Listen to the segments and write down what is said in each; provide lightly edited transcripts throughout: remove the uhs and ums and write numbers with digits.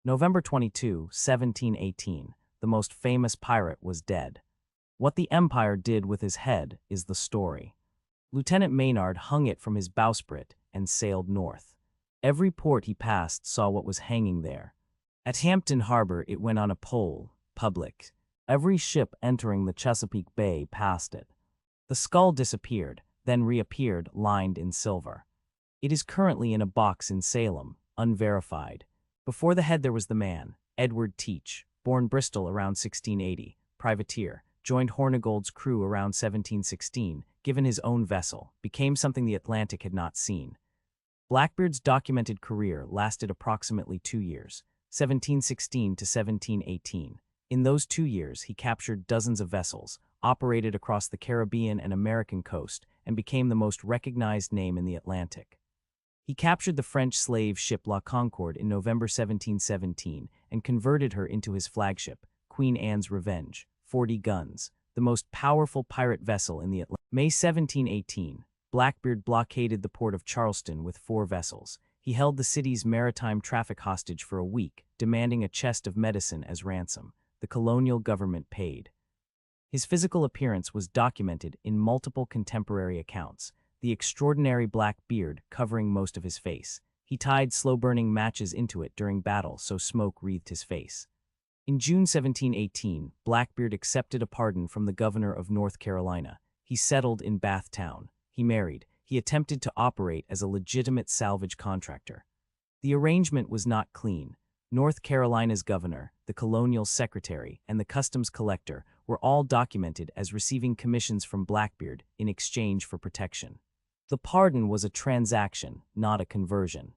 November 22, 1718, the most famous pirate was dead. What the Empire did with his head is the story. Lieutenant Maynard hung it from his bowsprit and sailed north. Every port he passed saw what was hanging there. At Hampton Harbour it went on a pole, public. Every ship entering the Chesapeake Bay passed it. The skull disappeared, then reappeared lined in silver. It is currently in a box in Salem, unverified. Before the head there was the man, Edward Teach, born Bristol around 1680, privateer, joined Hornigold's crew around 1716, given his own vessel, became something the Atlantic had not seen. Blackbeard's documented career lasted approximately 2 years, 1716 to 1718. In those 2 years, he captured dozens of vessels, operated across the Caribbean and American coast, and became the most recognized name in the Atlantic. He captured the French slave ship La Concorde in November 1717 and converted her into his flagship, Queen Anne's Revenge, 40 guns, the most powerful pirate vessel in the Atlantic. May 1718, Blackbeard blockaded the port of Charleston with 4 vessels. He held the city's maritime traffic hostage for a week, demanding a chest of medicine as ransom. The colonial government paid. His physical appearance was documented in multiple contemporary accounts, the extraordinary black beard covering most of his face. He tied slow-burning matches into it during battle so smoke wreathed his face. In June 1718, Blackbeard accepted a pardon from the governor of North Carolina. He settled in Bath Town. He married. He attempted to operate as a legitimate salvage contractor. The arrangement was not clean. North Carolina's governor, the colonial secretary, and the customs collector were all documented as receiving commissions from Blackbeard in exchange for protection. The pardon was a transaction, not a conversion.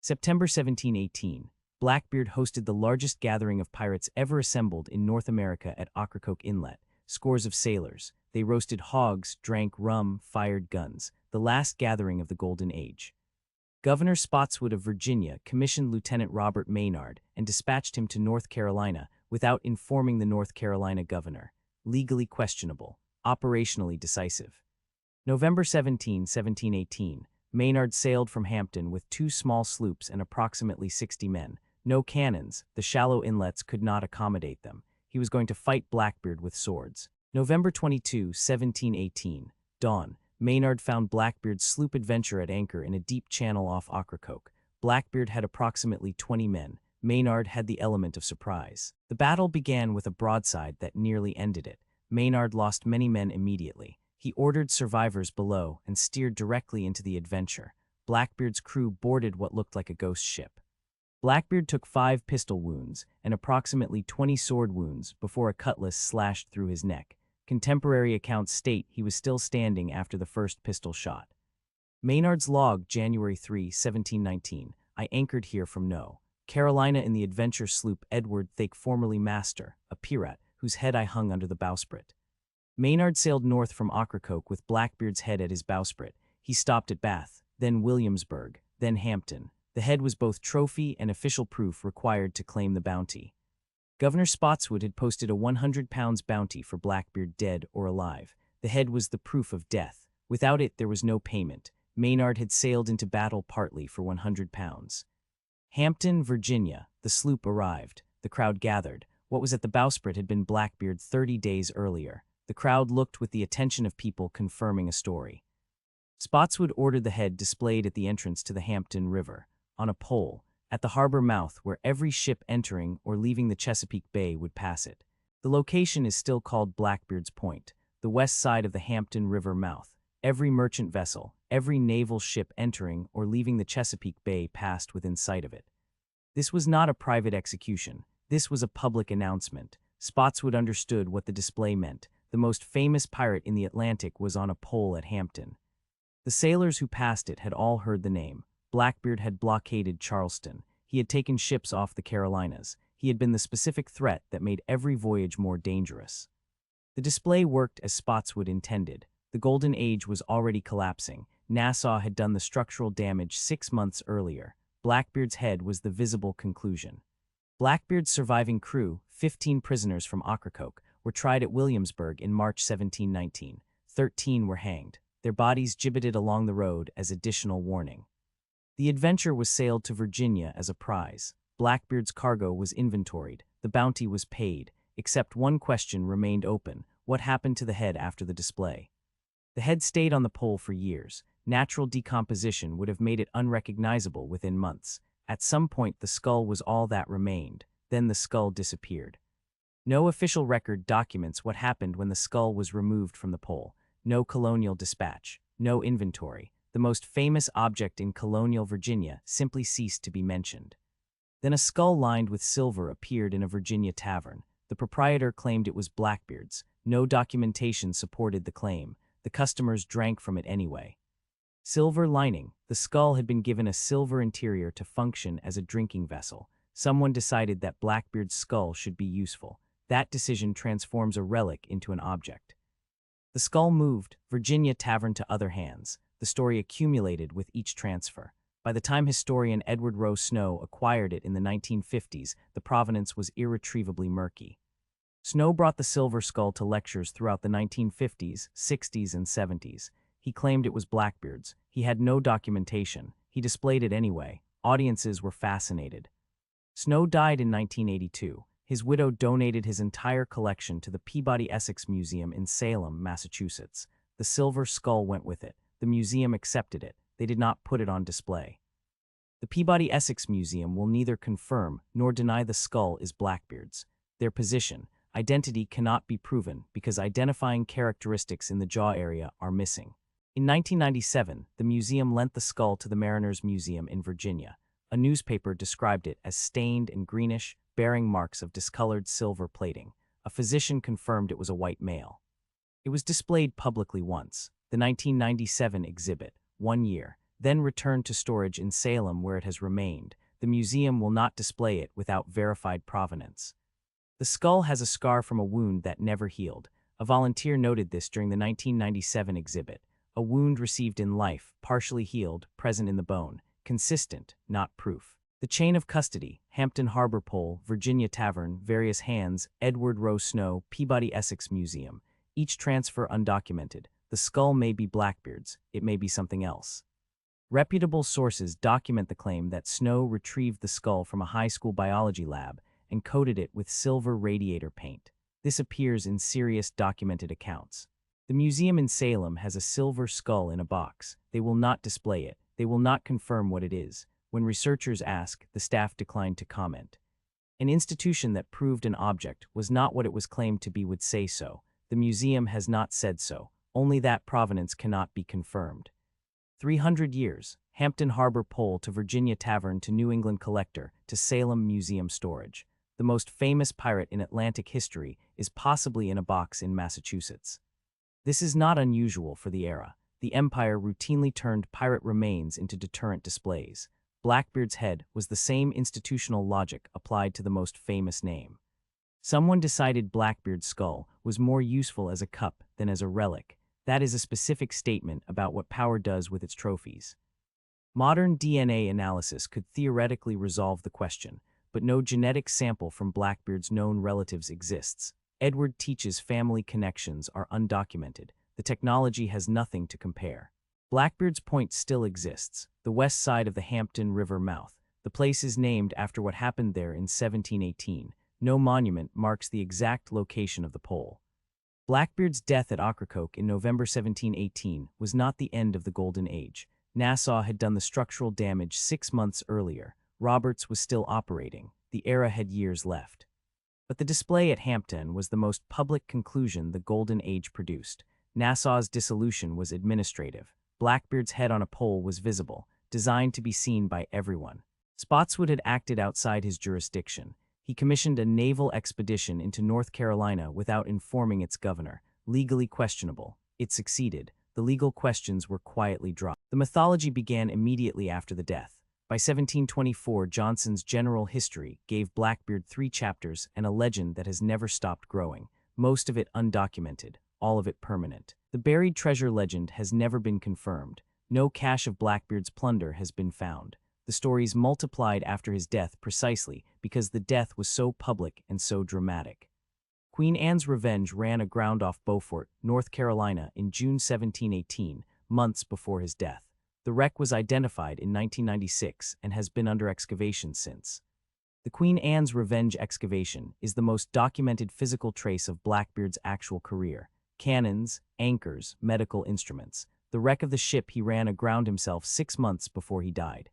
September 1718, Blackbeard hosted the largest gathering of pirates ever assembled in North America at Ocracoke Inlet. Scores of sailors. They roasted hogs, drank rum, fired guns. The last gathering of the Golden Age. Governor Spotswood of Virginia commissioned Lieutenant Robert Maynard and dispatched him to North Carolina without informing the North Carolina governor. Legally questionable, operationally decisive. November 17, 1718, Maynard sailed from Hampton with 2 small sloops and approximately 60 men. No cannons, the shallow inlets could not accommodate them. He was going to fight Blackbeard with swords. November 22, 1718, dawn. Maynard found Blackbeard's sloop Adventure at anchor in a deep channel off Ocracoke. Blackbeard had approximately 20 men. Maynard had the element of surprise. The battle began with a broadside that nearly ended it. Maynard lost many men immediately. He ordered survivors below and steered directly into the Adventure. Blackbeard's crew boarded what looked like a ghost ship. Blackbeard took 5 pistol wounds and approximately 20 sword wounds before a cutlass slashed through his neck. Contemporary accounts state he was still standing after the first pistol shot. Maynard's log, January 3, 1719. I anchored here from No. Carolina in the Adventure sloop Edward Rowe, formerly master, a pirate, whose head I hung under the bowsprit. Maynard sailed north from Ocracoke with Blackbeard's head at his bowsprit. He stopped at Bath, then Williamsburg, then Hampton. The head was both trophy and official proof required to claim the bounty. Governor Spotswood had posted a £100 bounty for Blackbeard dead or alive. The head was the proof of death. Without it, there was no payment. Maynard had sailed into battle partly for £100. Hampton, Virginia. The sloop arrived. The crowd gathered. What was at the bowsprit had been Blackbeard 30 days earlier. The crowd looked with the attention of people confirming a story. Spotswood ordered the head displayed at the entrance to the Hampton River, on a pole, at the harbor mouth where every ship entering or leaving the Chesapeake Bay would pass it. The location is still called Blackbeard's Point, the west side of the Hampton River mouth. Every merchant vessel, every naval ship entering or leaving the Chesapeake Bay passed within sight of it. This was not a private execution. This was a public announcement. Spotswood understood what the display meant. The most famous pirate in the Atlantic was on a pole at Hampton. The sailors who passed it had all heard the name. Blackbeard had blockaded Charleston. He had taken ships off the Carolinas. He had been the specific threat that made every voyage more dangerous. The display worked as Spotswood intended. The Golden Age was already collapsing. Nassau had done the structural damage 6 months earlier. Blackbeard's head was the visible conclusion. Blackbeard's surviving crew, 15 prisoners from Ocracoke, were tried at Williamsburg in March 1719. 13 were hanged. Their bodies gibbeted along the road as additional warning. The Adventure was sailed to Virginia as a prize. Blackbeard's cargo was inventoried, the bounty was paid, except one question remained open: what happened to the head after the display? The head stayed on the pole for years. Natural decomposition would have made it unrecognizable within months. At some point, the skull was all that remained. Then the skull disappeared. No official record documents what happened when the skull was removed from the pole. No colonial dispatch, no inventory. The most famous object in colonial Virginia simply ceased to be mentioned. Then a skull lined with silver appeared in a Virginia tavern. The proprietor claimed it was Blackbeard's. No documentation supported the claim. The customers drank from it anyway. Silver lining. The skull had been given a silver interior to function as a drinking vessel. Someone decided that Blackbeard's skull should be useful. That decision transforms a relic into an object. The skull moved, Virginia tavern to other hands. The story accumulated with each transfer. By the time historian Edward Rowe Snow acquired it in the 1950s, the provenance was irretrievably murky. Snow brought the silver skull to lectures throughout the 1950s, 60s, and 70s. He claimed it was Blackbeard's. He had no documentation. He displayed it anyway. Audiences were fascinated. Snow died in 1982. His widow donated his entire collection to the Peabody Essex Museum in Salem, Massachusetts. The silver skull went with it. The museum accepted it. They did not put it on display. The Peabody Essex Museum will neither confirm nor deny the skull is Blackbeard's. Their position: identity cannot be proven because identifying characteristics in the jaw area are missing. In 1997, the museum lent the skull to the Mariners Museum in Virginia. A newspaper described it as stained and greenish, bearing marks of discolored silver plating. A physician confirmed it was a white male. It was displayed publicly once, the 1997 exhibit, 1 year, then returned to storage in Salem where it has remained. The museum will not display it without verified provenance. The skull has a scar from a wound that never healed. A volunteer noted this during the 1997 exhibit. A wound received in life, partially healed, present in the bone. Consistent, not proof. The chain of custody: Hampton Harbor Pole, Virginia Tavern, various hands, Edward Rowe Snow, Peabody Essex Museum. Each transfer undocumented. The skull may be Blackbeard's, it may be something else. Reputable sources document the claim that Snow retrieved the skull from a high school biology lab and coated it with silver radiator paint. This appears in serious documented accounts. The museum in Salem has a silver skull in a box. They will not display it. They will not confirm what it is. When researchers ask, the staff declined to comment. An institution that proved an object was not what it was claimed to be would say so. The museum has not said so. Only that provenance cannot be confirmed. 300 years. Hampton Harbor Pole to Virginia Tavern to New England Collector to Salem Museum storage. The most famous pirate in Atlantic history is possibly in a box in Massachusetts. This is not unusual for the era. The Empire routinely turned pirate remains into deterrent displays. Blackbeard's head was the same institutional logic applied to the most famous name. Someone decided Blackbeard's skull was more useful as a cup than as a relic. That is a specific statement about what power does with its trophies. Modern DNA analysis could theoretically resolve the question, but no genetic sample from Blackbeard's known relatives exists. Edward Teach's family connections are undocumented. The technology has nothing to compare. Blackbeard's Point still exists, the west side of the Hampton River mouth. The place is named after what happened there in 1718. No monument marks the exact location of the pole. Blackbeard's death at Ocracoke in November 1718 was not the end of the Golden Age. Nassau had done the structural damage 6 months earlier. Roberts was still operating. The era had years left. But the display at Hampton was the most public conclusion the Golden Age produced. Nassau's dissolution was administrative. Blackbeard's head on a pole was visible, designed to be seen by everyone. Spotswood had acted outside his jurisdiction. He commissioned a naval expedition into North Carolina without informing its governor. Legally questionable. It succeeded. The legal questions were quietly dropped. The mythology began immediately after the death. By 1724, Johnson's General History gave Blackbeard 3 chapters and a legend that has never stopped growing, most of it undocumented, all of it permanent. The buried treasure legend has never been confirmed. No cache of Blackbeard's plunder has been found. The stories multiplied after his death precisely because the death was so public and so dramatic. Queen Anne's Revenge ran aground off Beaufort, North Carolina in June 1718, months before his death. The wreck was identified in 1996 and has been under excavation since. The Queen Anne's Revenge excavation is the most documented physical trace of Blackbeard's actual career. Cannons, anchors, medical instruments. The wreck of the ship he ran aground himself 6 months before he died.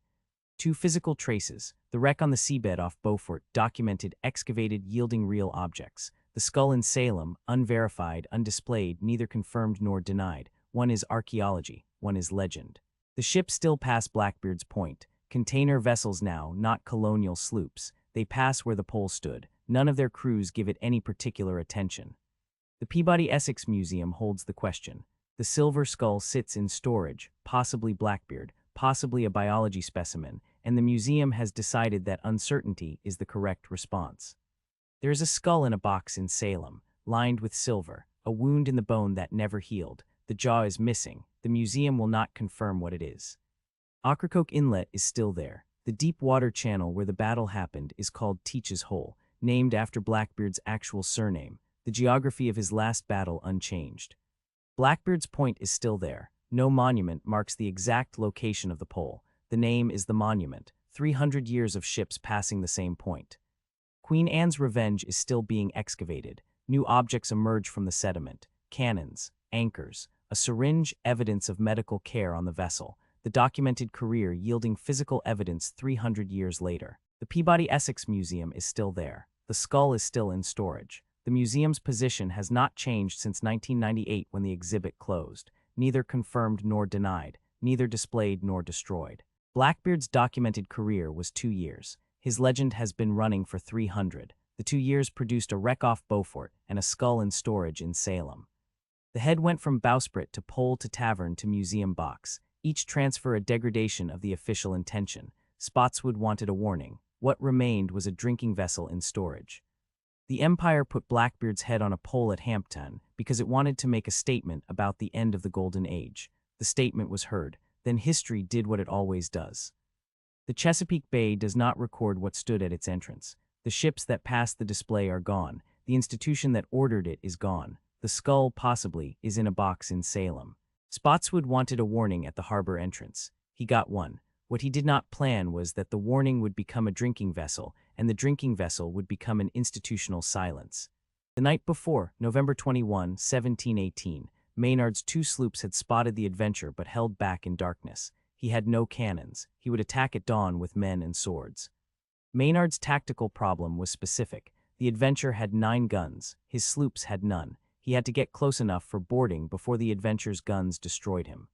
2 physical traces. The wreck on the seabed off Beaufort, documented, excavated, yielding real objects. The skull in Salem, unverified, undisplayed, neither confirmed nor denied. One is archaeology, one is legend. The ship still passed Blackbeard's Point. Container vessels now, not colonial sloops. They pass where the pole stood. None of their crews give it any particular attention. The Peabody Essex Museum holds the question. The silver skull sits in storage, possibly Blackbeard, possibly a biology specimen, and the museum has decided that uncertainty is the correct response. There is a skull in a box in Salem, lined with silver, a wound in the bone that never healed. The jaw is missing. The museum will not confirm what it is. Ocracoke Inlet is still there. The deep water channel where the battle happened is called Teach's Hole, named after Blackbeard's actual surname. The geography of his last battle unchanged. Blackbeard's Point is still there. No monument marks the exact location of the pole. The name is the monument. 300 years of ships passing the same point. Queen Anne's Revenge is still being excavated. New objects emerge from the sediment. Cannons, anchors, a syringe, evidence of medical care on the vessel. The documented career yielding physical evidence 300 years later. The Peabody Essex Museum is still there. The skull is still in storage. The museum's position has not changed since 1998 when the exhibit closed. Neither confirmed nor denied, neither displayed nor destroyed. Blackbeard's documented career was 2 years. His legend has been running for 300. The 2 years produced a wreck off Beaufort and a skull in storage in Salem. The head went from bowsprit to pole to tavern to museum box. Each transfer a degradation of the official intention. Spotswood wanted a warning. What remained was a drinking vessel in storage. The Empire put Blackbeard's head on a pole at Hampton because it wanted to make a statement about the end of the Golden Age. The statement was heard. Then history did what it always does. The Chesapeake Bay does not record what stood at its entrance. The ships that passed the display are gone. The institution that ordered it is gone. The skull, possibly, is in a box in Salem. Spotswood wanted a warning at the harbor entrance. He got one. What he did not plan was that the warning would become a drinking vessel, and the drinking vessel would become an institutional silence. The night before, November 21, 1718, Maynard's 2 sloops had spotted the Adventure but held back in darkness. He had no cannons. He would attack at dawn with men and swords. Maynard's tactical problem was specific. The Adventure had 9 guns. His sloops had none. He had to get close enough for boarding before the Adventure's guns destroyed him.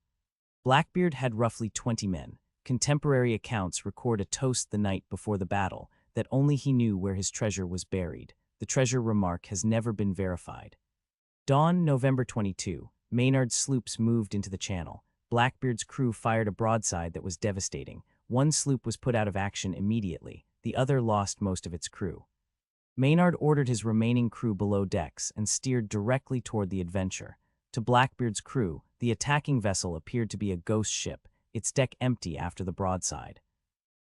Blackbeard had roughly 20 men. Contemporary accounts record a toast the night before the battle, that only he knew where his treasure was buried. The treasure remark has never been verified. Dawn, November 22. Maynard's sloops moved into the channel. Blackbeard's crew fired a broadside that was devastating. One sloop was put out of action immediately. The other lost most of its crew. Maynard ordered his remaining crew below decks and steered directly toward the Adventure. To Blackbeard's crew, the attacking vessel appeared to be a ghost ship, its deck empty after the broadside.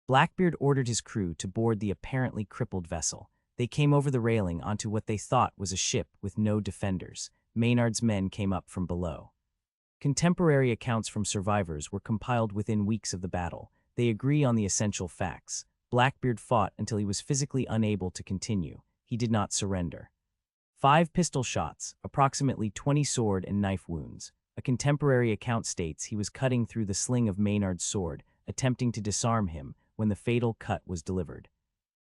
Blackbeard ordered his crew to board the apparently crippled vessel. They came over the railing onto what they thought was a ship with no defenders. Maynard's men came up from below. Contemporary accounts from survivors were compiled within weeks of the battle. They agree on the essential facts. Blackbeard fought until he was physically unable to continue. He did not surrender. 5 pistol shots, approximately 20 sword and knife wounds. A contemporary account states he was cutting through the sling of Maynard's sword, attempting to disarm him when the fatal cut was delivered.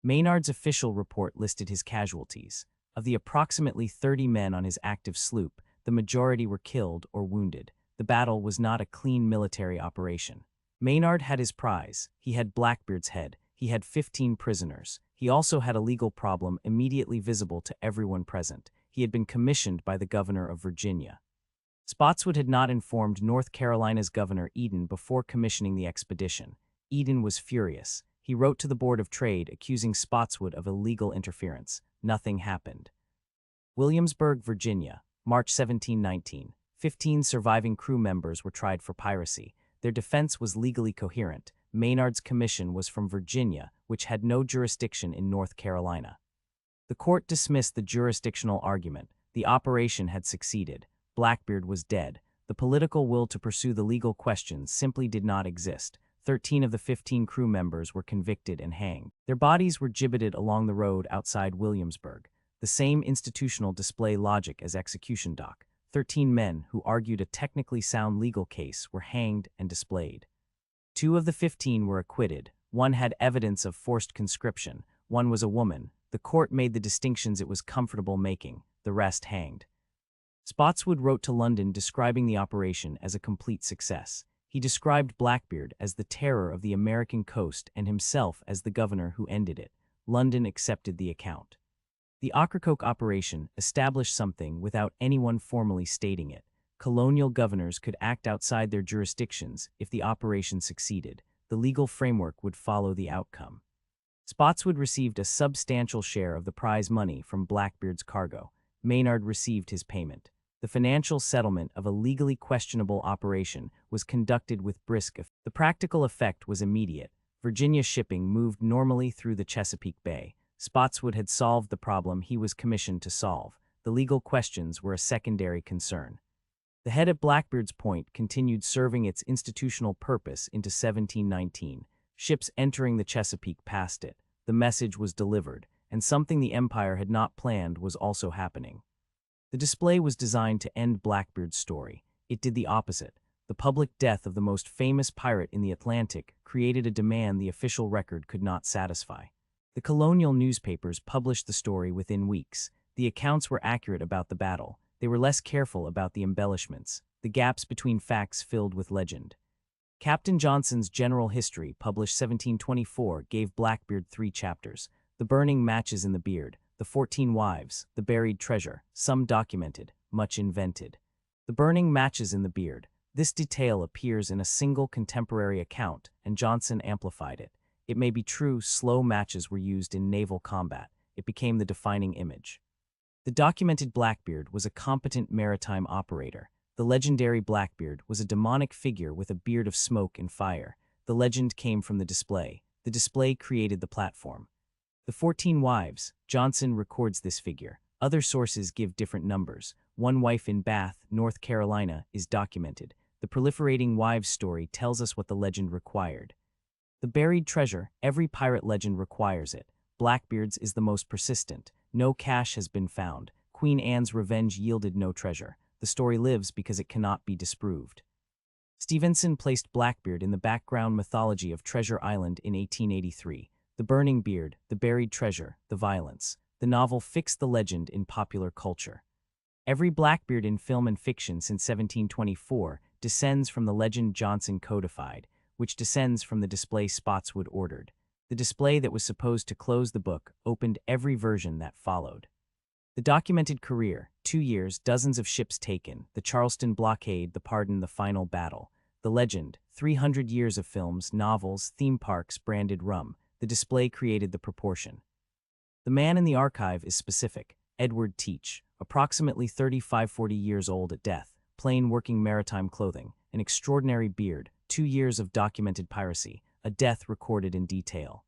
Maynard's official report listed his casualties. Of the approximately 30 men on his active sloop, the majority were killed or wounded. The battle was not a clean military operation. Maynard had his prize. He had Blackbeard's head. He had 15 prisoners. He also had a legal problem immediately visible to everyone present. He had been commissioned by the governor of Virginia. Spotswood had not informed North Carolina's Governor Eden before commissioning the expedition. Eden was furious. He wrote to the Board of Trade accusing Spotswood of illegal interference. Nothing happened. Williamsburg, Virginia, March 1719. 15 surviving crew members were tried for piracy. Their defense was legally coherent. Maynard's commission was from Virginia, which had no jurisdiction in North Carolina. The court dismissed the jurisdictional argument. The operation had succeeded. Blackbeard was dead. The political will to pursue the legal questions simply did not exist. 13 of the 15 crew members were convicted and hanged. Their bodies were gibbeted along the road outside Williamsburg, the same institutional display logic as execution dock. 13 men who argued a technically sound legal case were hanged and displayed. 2 of the 15 were acquitted. 1 had evidence of forced conscription. 1 was a woman. The court made the distinctions it was comfortable making. The rest hanged. Spotswood wrote to London describing the operation as a complete success. He described Blackbeard as the terror of the American coast and himself as the governor who ended it. London accepted the account. The Ocracoke operation established something without anyone formally stating it. Colonial governors could act outside their jurisdictions if the operation succeeded. The legal framework would follow the outcome. Spotswood received a substantial share of the prize money from Blackbeard's cargo. Maynard received his payment. The financial settlement of a legally questionable operation was conducted with brisk effect. The practical effect was immediate. Virginia shipping moved normally through the Chesapeake Bay. Spotswood had solved the problem he was commissioned to solve. The legal questions were a secondary concern. The head at Blackbeard's Point continued serving its institutional purpose into 1719. Ships entering the Chesapeake passed it. The message was delivered, and something the Empire had not planned was also happening. The display was designed to end Blackbeard's story. It did the opposite. The public death of the most famous pirate in the Atlantic created a demand the official record could not satisfy. The colonial newspapers published the story within weeks. The accounts were accurate about the battle. They were less careful about the embellishments. The gaps between facts filled with legend. Captain Johnson's General History, published 1724, gave Blackbeard 3 chapters. The burning matches in the beard, the 14 wives, the buried treasure, some documented, much invented. The burning matches in the beard. This detail appears in a single contemporary account, and Johnson amplified it. It may be true slow matches were used in naval combat. It became the defining image. The documented Blackbeard was a competent maritime operator. The legendary Blackbeard was a demonic figure with a beard of smoke and fire. The legend came from the display. The display created the platform. The 14 wives. Johnson records this figure. Other sources give different numbers. 1 wife in Bath, North Carolina, is documented. The proliferating wives story tells us what the legend required. The buried treasure. Every pirate legend requires it. Blackbeard's is the most persistent. No cash has been found. Queen Anne's revenge yielded no treasure. The story lives because it cannot be disproved. Stevenson placed Blackbeard in the background mythology of Treasure Island in 1883. The burning beard, the buried treasure, the violence. The novel fixed the legend in popular culture. Every Blackbeard in film and fiction since 1724 descends from the legend Johnson codified, which descends from the display Spotswood ordered. The display that was supposed to close the book opened every version that followed. The documented career, 2 years, dozens of ships taken, the Charleston blockade, the Pardon, the final battle. The legend, 300 years of films, novels, theme parks, branded rum. The display created the proportion. The man in the archive is specific. Edward Teach, approximately 35–40 years old at death, plain working maritime clothing, an extraordinary beard, 2 years of documented piracy, a death recorded in detail.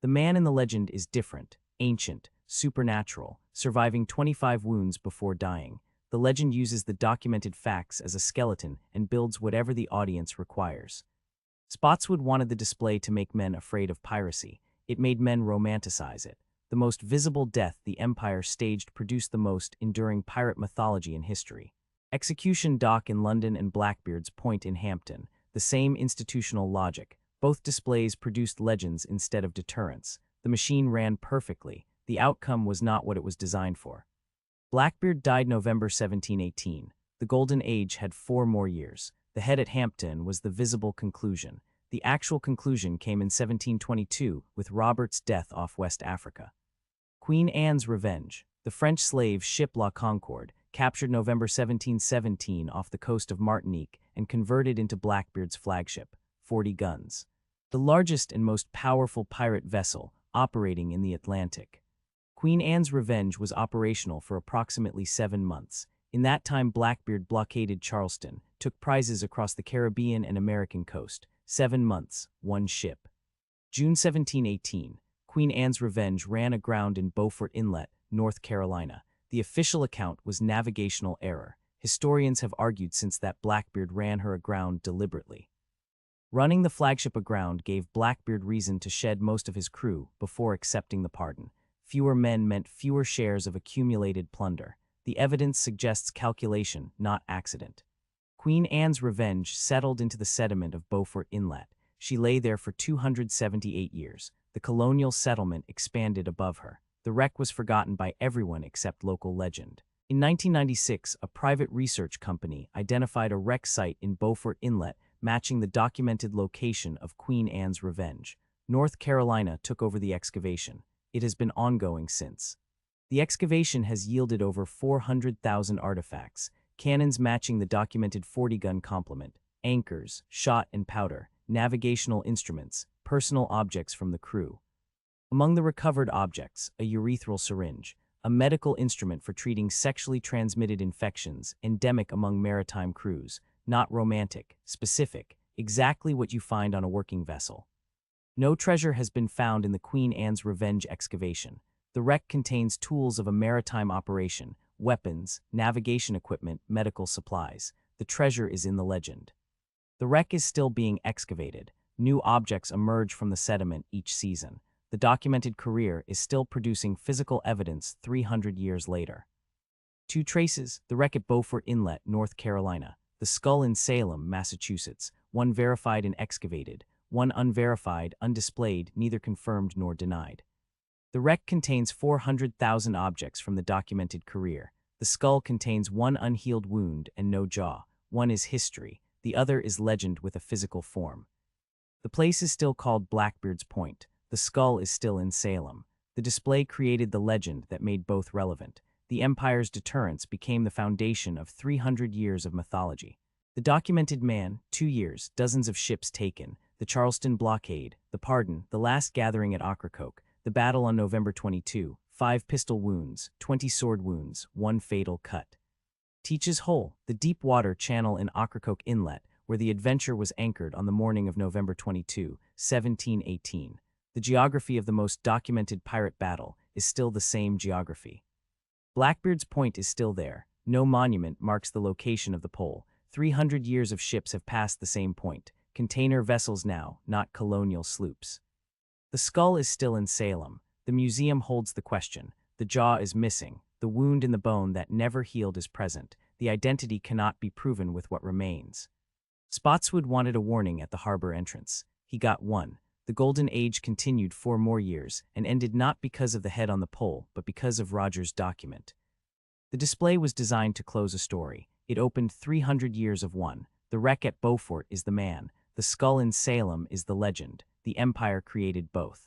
The man in the legend is different, ancient, supernatural, surviving 25 wounds before dying. The legend uses the documented facts as a skeleton and builds whatever the audience requires. Spotswood wanted the display to make men afraid of piracy. It made men romanticize it. The most visible death the Empire staged produced the most enduring pirate mythology in history. Execution Dock in London and Blackbeard's Point in Hampton, the same institutional logic. Both displays produced legends instead of deterrence. The machine ran perfectly. The outcome was not what it was designed for. Blackbeard died November 1718. The Golden Age had 4 more years. The head at Hampton was the visible conclusion. The actual conclusion came in 1722 with Robert's death off West Africa. Queen Anne's revenge. The French slave ship La Concorde, captured November 1717 off the coast of Martinique and converted into Blackbeard's flagship, 40 guns. The largest and most powerful pirate vessel operating in the Atlantic. Queen Anne's Revenge was operational for approximately 7 months. In that time, Blackbeard blockaded Charleston, took prizes across the Caribbean and American coast. 7 months, 1 ship. June 1718, Queen Anne's Revenge ran aground in Beaufort Inlet, North Carolina. The official account was navigational error. Historians have argued since that Blackbeard ran her aground deliberately. Running the flagship aground gave Blackbeard reason to shed most of his crew before accepting the pardon. Fewer men meant fewer shares of accumulated plunder. The evidence suggests calculation, not accident. Queen Anne's Revenge settled into the sediment of Beaufort Inlet. She lay there for 278 years. The colonial settlement expanded above her. The wreck was forgotten by everyone except local legend. In 1996, a private research company identified a wreck site in Beaufort Inlet matching the documented location of Queen Anne's Revenge. North Carolina took over the excavation. It has been ongoing since. The excavation has yielded over 400,000 artifacts, cannons matching the documented 40-gun complement, anchors, shot and powder, navigational instruments, personal objects from the crew. Among the recovered objects, a urethral syringe, a medical instrument for treating sexually transmitted infections endemic among maritime crews, not romantic, specific, exactly what you find on a working vessel. No treasure has been found in the Queen Anne's Revenge excavation. The wreck contains tools of a maritime operation, weapons, navigation equipment, medical supplies. The treasure is in the legend. The wreck is still being excavated. New objects emerge from the sediment each season. The documented career is still producing physical evidence 300 years later. 2 traces: the wreck at Beaufort Inlet, North Carolina, the skull in Salem, Massachusetts, one verified and excavated, one unverified, undisplayed, neither confirmed nor denied. The wreck contains 400,000 objects from the documented career. The skull contains one unhealed wound and no jaw. One is history, the other is legend with a physical form. The place is still called Blackbeard's Point. The skull is still in Salem. The display created the legend that made both relevant. The empire's deterrence became the foundation of 300 years of mythology. The documented man, 2 years, dozens of ships taken, the Charleston blockade, the pardon, the last gathering at Ocracoke, the battle on November 22, 5 pistol wounds, 20 sword wounds, 1 fatal cut. Teach's Hole, the deep water channel in Ocracoke Inlet, where the Adventure was anchored on the morning of November 22, 1718. The geography of the most documented pirate battle is still the same geography. Blackbeard's Point is still there. No monument marks the location of the pole. 300 years of ships have passed the same point. Container vessels now, not colonial sloops. The skull is still in Salem. The museum holds the question. The jaw is missing. The wound in the bone that never healed is present. The identity cannot be proven with what remains. Spotswood wanted a warning at the harbor entrance. He got one. The Golden Age continued 4 more years and ended not because of the head on the pole, but because of Rogers' document. The display was designed to close a story. It opened 300 years of one. The wreck at Beaufort is the man. The skull in Salem is the legend. The empire created both.